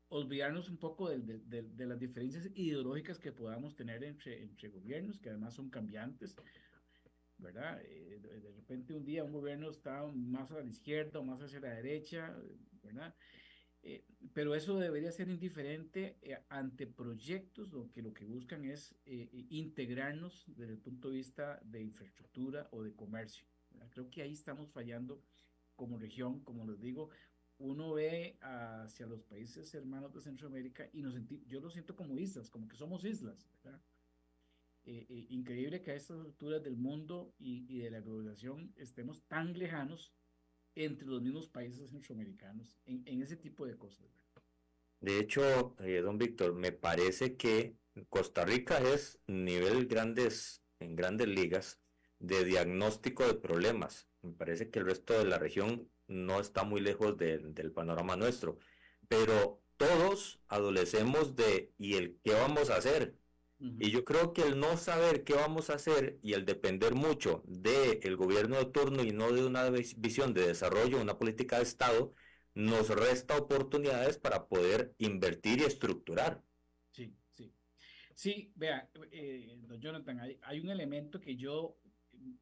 olvidarnos un poco de las diferencias ideológicas que podamos tener entre gobiernos, que además son cambiantes, ¿verdad? De repente un día un gobierno está más a la izquierda o más hacia la derecha, ¿verdad? Eh, pero eso debería ser indiferente ante proyectos lo que buscan es integrarnos desde el punto de vista de infraestructura o de comercio, ¿verdad? Creo que ahí estamos fallando como región, como les digo, uno ve hacia los países hermanos de Centroamérica y yo lo siento como islas, como que somos islas, ¿verdad? Increíble que a estas alturas del mundo y de la globalización estemos tan lejanos entre los mismos países centroamericanos en ese tipo de cosas, ¿verdad? De hecho, don Víctor, me parece que Costa Rica es nivel en grandes ligas de diagnóstico de problemas. Me parece que el resto de la región no está muy lejos del panorama nuestro, pero todos adolecemos de ¿y el qué vamos a hacer? Y Ujú. yo creo que el no saber qué vamos a hacer y el depender mucho del gobierno de turno y no de una visión de desarrollo, una política de Estado, nos resta oportunidades para poder invertir y estructurar. Sí, sí. Sí, vea, don Jonathan, hay un elemento que yo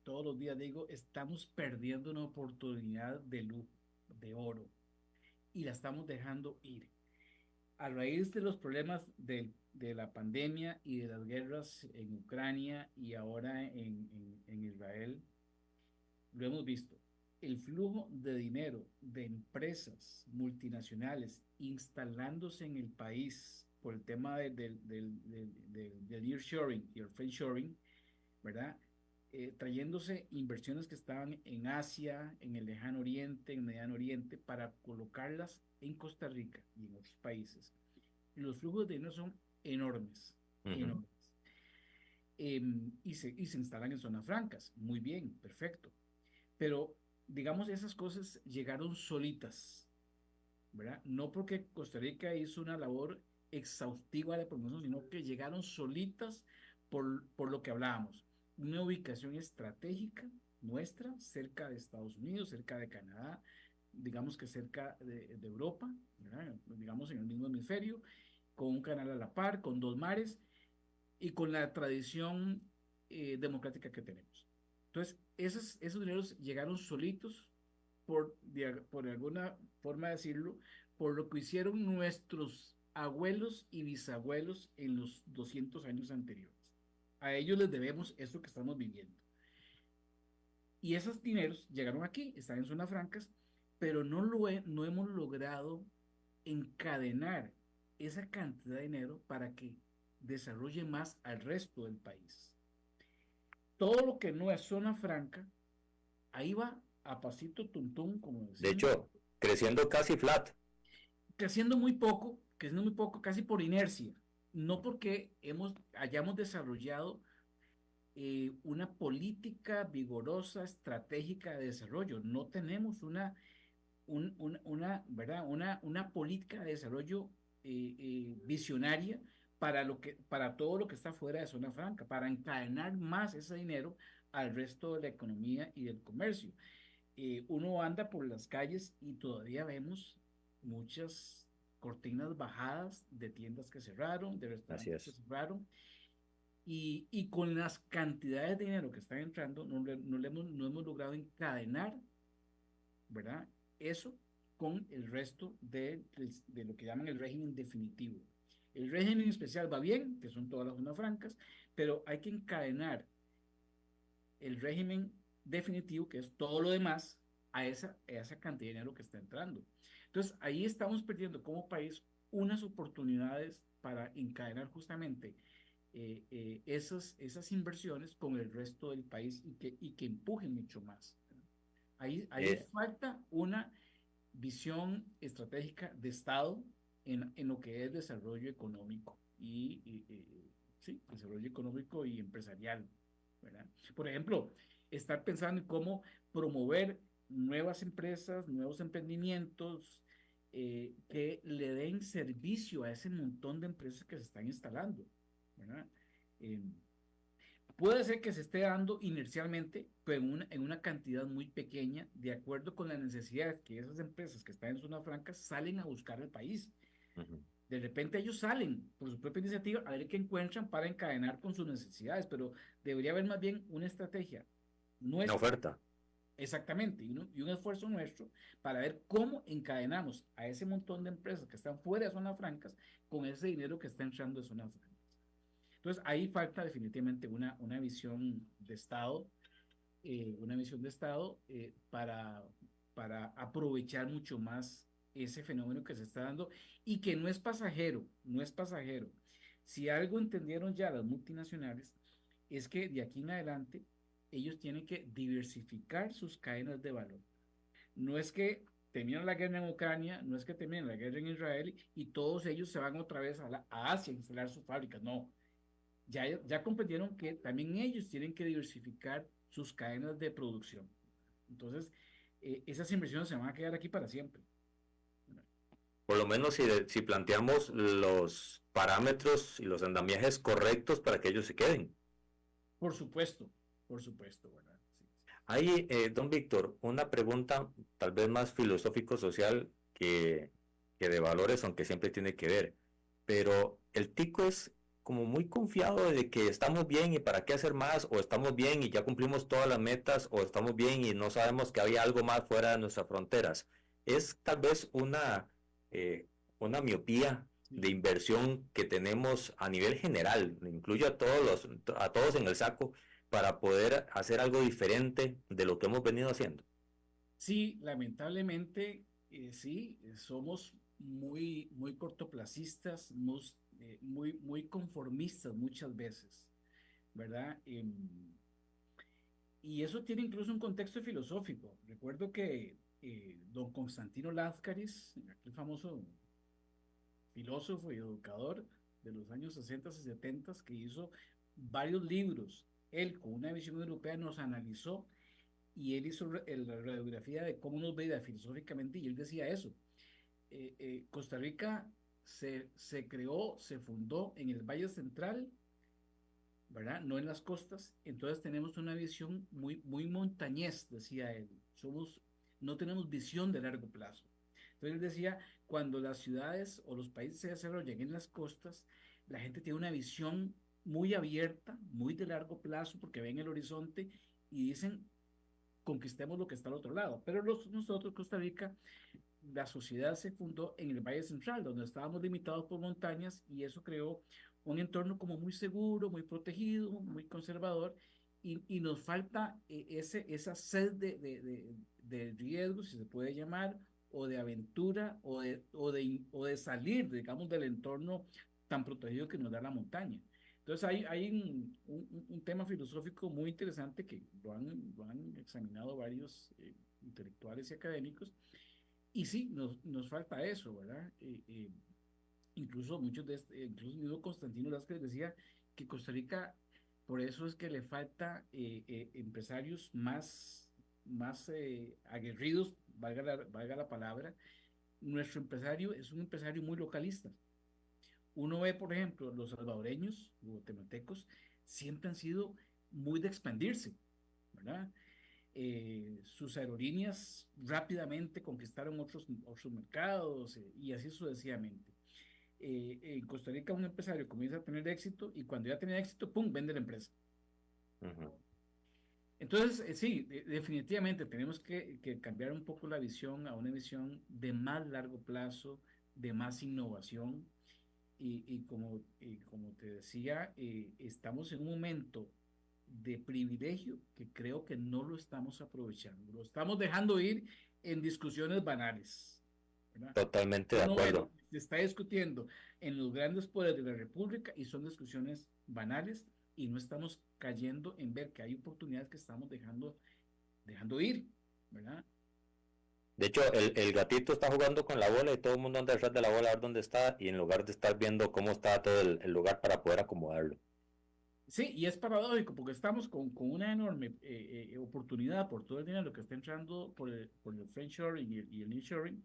todos los días digo, estamos perdiendo una oportunidad de luz, de oro, y la estamos dejando ir. A raíz de los problemas del de la pandemia y de las guerras en Ucrania y ahora en Israel, lo hemos visto. El flujo de dinero de empresas multinacionales instalándose en el país por el tema del nearshoring y el friendshoring, ¿verdad? Trayéndose inversiones que estaban en Asia, en el Lejano Oriente, en Mediano Oriente, para colocarlas en Costa Rica y en otros países. Los flujos de dinero son enormes, enormes. Y se instalan en zonas francas. Muy bien, perfecto. Pero, digamos, esas cosas llegaron solitas, ¿verdad? No porque Costa Rica hizo una labor exhaustiva de promoción, sino que llegaron solitas por lo que hablábamos. Una ubicación estratégica nuestra, cerca de Estados Unidos, cerca de Canadá, digamos que cerca de Europa, ¿verdad? Digamos en el mismo hemisferio, con un canal a la par, con 2 mares y con la tradición democrática que tenemos. Entonces, esos dineros llegaron solitos, por alguna forma de decirlo, por lo que hicieron nuestros abuelos y bisabuelos en los 200 años anteriores. A ellos les debemos esto que estamos viviendo. Y esos dineros llegaron aquí, están en zonas francas, pero no hemos logrado encadenar esa cantidad de dinero para que desarrolle más al resto del país. Todo lo que no es zona franca, ahí va a pasito tuntún, como decimos. De hecho, creciendo casi flat. Creciendo muy poco, casi por inercia. No porque hayamos desarrollado una política vigorosa, estratégica de desarrollo. No tenemos ¿verdad? Una política de desarrollo visionaria para todo lo que está fuera de zona franca, para encadenar más ese dinero al resto de la economía y del comercio. Uno anda por las calles y todavía vemos muchas cortinas bajadas de tiendas que cerraron, de restaurantes que cerraron, y con las cantidades de dinero que están entrando, no hemos logrado encadenar, ¿verdad? Eso con el resto de lo que llaman el régimen definitivo. El régimen especial va bien, que son todas las zonas francas, pero hay que encadenar el régimen definitivo, que es todo lo demás, a esa cantidad de dinero que está entrando. Entonces, ahí estamos perdiendo como país unas oportunidades para encadenar justamente esas inversiones con el resto del país y que empujen mucho más. Ahí falta una visión estratégica de Estado en lo que es desarrollo económico sí, desarrollo económico y empresarial, ¿verdad? Por ejemplo, estar pensando en cómo promover nuevas empresas, nuevos emprendimientos que le den servicio a ese montón de empresas que se están instalando, ¿verdad? Puede ser que se esté dando inercialmente, pero en una cantidad muy pequeña, de acuerdo con la necesidad que esas empresas que están en zonas francas salen a buscar al país. De repente ellos salen por su propia iniciativa a ver qué encuentran para encadenar con sus necesidades, pero debería haber más bien una estrategia nuestra. Una oferta. Exactamente, y un esfuerzo nuestro para ver cómo encadenamos a ese montón de empresas que están fuera de zonas francas con ese dinero que está entrando de zonas francas. Entonces, ahí falta definitivamente una visión de Estado, para aprovechar mucho más ese fenómeno que se está dando y que no es pasajero, no es pasajero. Si algo entendieron ya las multinacionales, es que de aquí en adelante ellos tienen que diversificar sus cadenas de valor. No es que terminan la guerra en Ucrania, no es que terminen la guerra en Israel y todos ellos se van otra vez a Asia a instalar sus fábricas, no. Ya comprendieron que también ellos tienen que diversificar sus cadenas de producción. Entonces, esas inversiones se van a quedar aquí para siempre. Por lo menos si planteamos los parámetros y los andamiajes correctos para que ellos se queden. Por supuesto, ¿verdad? Sí. Hay, don Víctor, una pregunta tal vez más filosófico-social que de valores, aunque siempre tiene que ver. Pero el tico es como muy confiado de que estamos bien y para qué hacer más, o estamos bien y ya cumplimos todas las metas, o estamos bien y no sabemos que había algo más fuera de nuestras fronteras. Es tal vez una miopía de inversión que tenemos a nivel general, incluyo a todos en el saco, para poder hacer algo diferente de lo que hemos venido haciendo. Sí, lamentablemente, sí, somos muy cortoplacistas, muy conformistas muchas veces, ¿verdad? Y eso tiene incluso un contexto filosófico. Recuerdo que don Constantino Lázcaris, aquel famoso filósofo y educador de los años 60 y 70, que hizo varios libros, él con una visión europea nos analizó y él hizo la radiografía de cómo nos veía filosóficamente y él decía eso. Costa Rica se creó, se fundó en el Valle Central, ¿verdad? No en las costas, entonces tenemos una visión muy montañés, decía él. No tenemos visión de largo plazo. Entonces él decía, cuando las ciudades o los países se desarrollan en las costas, la gente tiene una visión muy abierta, muy de largo plazo, porque ven el horizonte y dicen, conquistemos lo que está al otro lado. Pero nosotros, Costa Rica, la sociedad se fundó en el Valle Central, donde estábamos limitados por montañas y eso creó un entorno como muy seguro, muy protegido, muy conservador y nos falta esa sed de riesgo, si se puede llamar, o de aventura o de salir, digamos, del entorno tan protegido que nos da la montaña. Entonces hay un tema filosófico muy interesante que lo han examinado varios intelectuales y académicos y sí, nos falta eso, ¿verdad? Incluso incluso mismo Constantino Lázquez decía que Costa Rica, por eso es que le falta empresarios más aguerridos, valga la palabra. Nuestro empresario es un empresario muy localista. Uno ve, por ejemplo, los salvadoreños, guatemaltecos, siempre han sido muy de expandirse, ¿verdad? Sus aerolíneas rápidamente conquistaron otros mercados y así sucesivamente. En Costa Rica un empresario comienza a tener éxito y cuando ya tiene éxito, ¡pum!, vende la empresa. Uh-huh. Entonces, sí, definitivamente tenemos que cambiar un poco la visión a una visión de más largo plazo, de más innovación y como te decía, estamos en un momento de privilegio que creo que no lo estamos aprovechando, lo estamos dejando ir en discusiones banales, ¿verdad? Totalmente de Uno ve acuerdo. lo que se está discutiendo en los grandes poderes de la República y son discusiones banales y no estamos cayendo en ver que hay oportunidades que estamos dejando ir, ¿verdad? De hecho, el gatito está jugando con la bola y todo el mundo anda detrás de la bola a ver dónde está y en lugar de estar viendo cómo está todo el lugar para poder acomodarlo. Sí, y es paradójico porque estamos con una enorme oportunidad por todo el dinero que está entrando por el friendshoring y el nearshoring,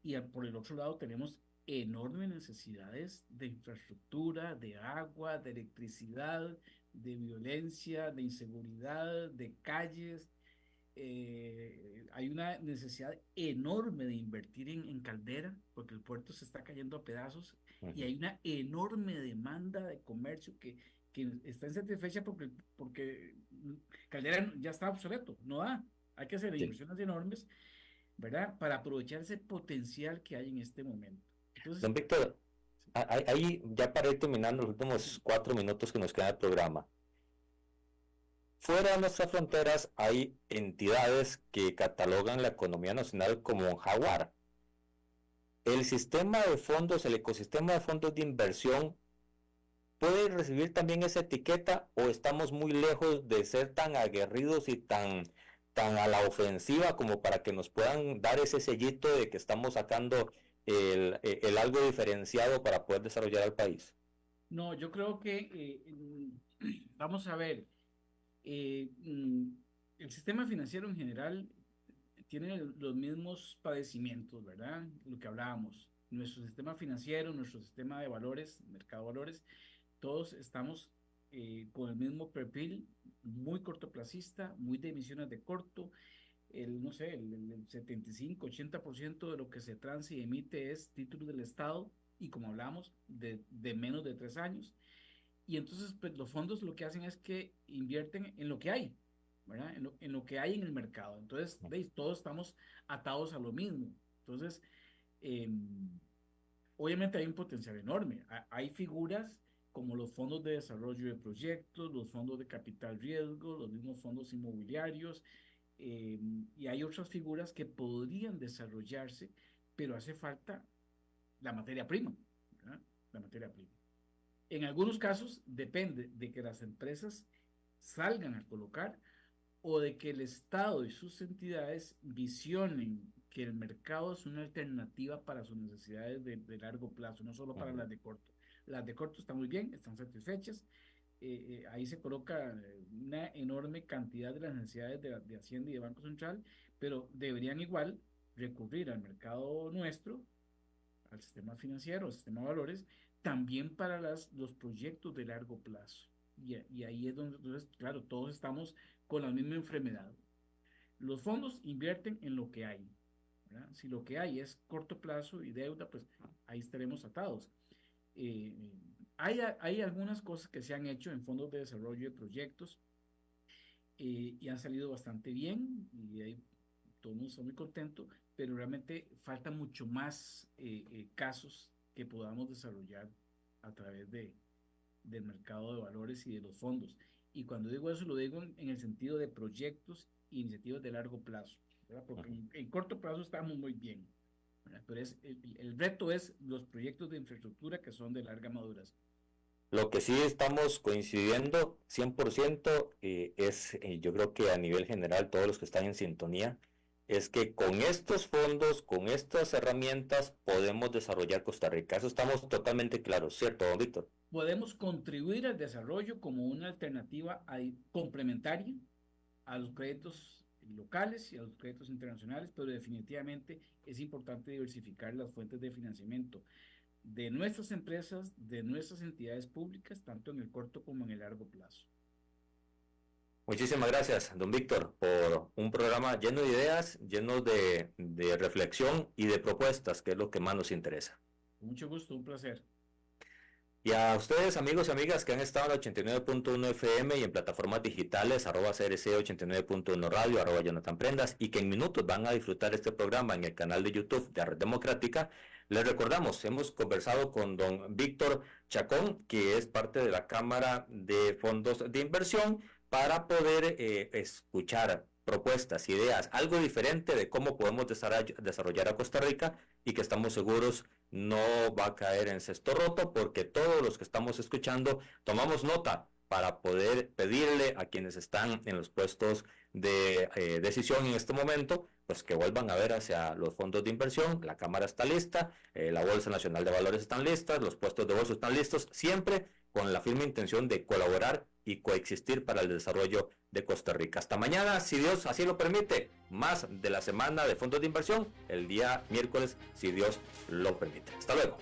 y por el otro lado tenemos enormes necesidades de infraestructura, de agua, de electricidad, de violencia, de inseguridad, de calles. Hay una necesidad enorme de invertir en Caldera porque el puerto se está cayendo a pedazos y Uh-huh. hay una enorme demanda de comercio que está insatisfecha porque Caldera ya está obsoleto, no da. Hay que hacer Sí. inversiones enormes, ¿verdad? Para aprovechar ese potencial que hay en este momento. Entonces, Don Víctor, ahí ya para ir terminando los últimos sí, 4 minutos que nos queda del programa, fuera de nuestras fronteras hay entidades que catalogan la economía nacional como un jaguar. El sistema de fondos, el ecosistema de fondos de inversión, ¿puede recibir también esa etiqueta o estamos muy lejos de ser tan aguerridos y tan a la ofensiva como para que nos puedan dar ese sellito de que estamos sacando el algo diferenciado para poder desarrollar al país? no, yo creo que, vamos a ver, el sistema financiero en general tiene los mismos padecimientos, ¿verdad? Lo que hablábamos, nuestro sistema financiero, nuestro sistema de valores, mercado de valores, todos estamos con el mismo perfil, muy cortoplacista, muy de emisiones de corto, no sé, el 75-80% de lo que se transa y emite es títulos del Estado y como hablamos, de menos de 3 años. Y entonces, pues los fondos lo que hacen es que invierten en lo que hay, ¿verdad? En lo que hay en el mercado. Entonces, todos estamos atados a lo mismo. Entonces, eh, Obviamente hay un potencial enorme. Hay figuras como los fondos de desarrollo de proyectos, los fondos de capital riesgo, los mismos fondos inmobiliarios, y hay otras figuras que podrían desarrollarse, pero hace falta la materia prima, ¿verdad? La materia prima. En algunos casos depende de que las empresas salgan a colocar o de que el Estado y sus entidades visionen que el mercado es una alternativa para sus necesidades de largo plazo, no solo para las de corto. Las de corto están muy bien, están satisfechas. Ahí se coloca una enorme cantidad de las necesidades de Hacienda y de Banco Central, pero deberían igual recurrir al mercado nuestro, al sistema financiero, al sistema de valores, también para los proyectos de largo plazo. Y ahí es donde, entonces, claro, todos estamos con la misma enfermedad. Los fondos invierten en lo que hay, ¿verdad? Si lo que hay es corto plazo y deuda, pues ahí estaremos atados. Hay algunas cosas que se han hecho en fondos de desarrollo de proyectos y han salido bastante bien y ahí todo el mundo está muy contento, pero realmente falta mucho más casos que podamos desarrollar a través del mercado de valores y de los fondos. Y cuando digo eso, lo digo en el sentido de proyectos e iniciativas de largo plazo, ¿verdad? Porque en corto plazo estamos muy bien, ¿verdad? Pero el reto es los proyectos de infraestructura que son de larga maduración. Lo que sí estamos coincidiendo 100% es, yo creo que a nivel general, todos los que están en sintonía, es que con estos fondos, con estas herramientas, podemos desarrollar Costa Rica. Eso estamos totalmente claros, ¿cierto, don Víctor? Podemos contribuir al desarrollo como una alternativa complementaria a los créditos locales y a los créditos internacionales, pero definitivamente es importante diversificar las fuentes de financiamiento de nuestras empresas, de nuestras entidades públicas, tanto en el corto como en el largo plazo. Muchísimas gracias, don Víctor, por un programa lleno de ideas, lleno de reflexión y de propuestas, que es lo que más nos interesa. Con mucho gusto, un placer. Y a ustedes, amigos y amigas que han estado en 89.1 FM y en plataformas digitales, @CRC 89.1 Radio, @Jonathan Prendas, y que en minutos van a disfrutar este programa en el canal de YouTube de Red Democrática, les recordamos, hemos conversado con don Víctor Chacón, que es parte de la Cámara de Fondos de Inversión, para poder escuchar propuestas, ideas, algo diferente de cómo podemos desarrollar a Costa Rica, y que estamos seguros no va a caer en cesto roto, porque todos los que estamos escuchando tomamos nota para poder pedirle a quienes están en los puestos de decisión en este momento, pues que vuelvan a ver hacia los fondos de inversión. La Cámara está lista, la Bolsa Nacional de Valores están listas, los puestos de bolsa están listos, siempre con la firme intención de colaborar y coexistir para el desarrollo de Costa Rica. Hasta mañana, si Dios así lo permite, más de la semana de fondos de inversión, el día miércoles, si Dios lo permite. Hasta luego.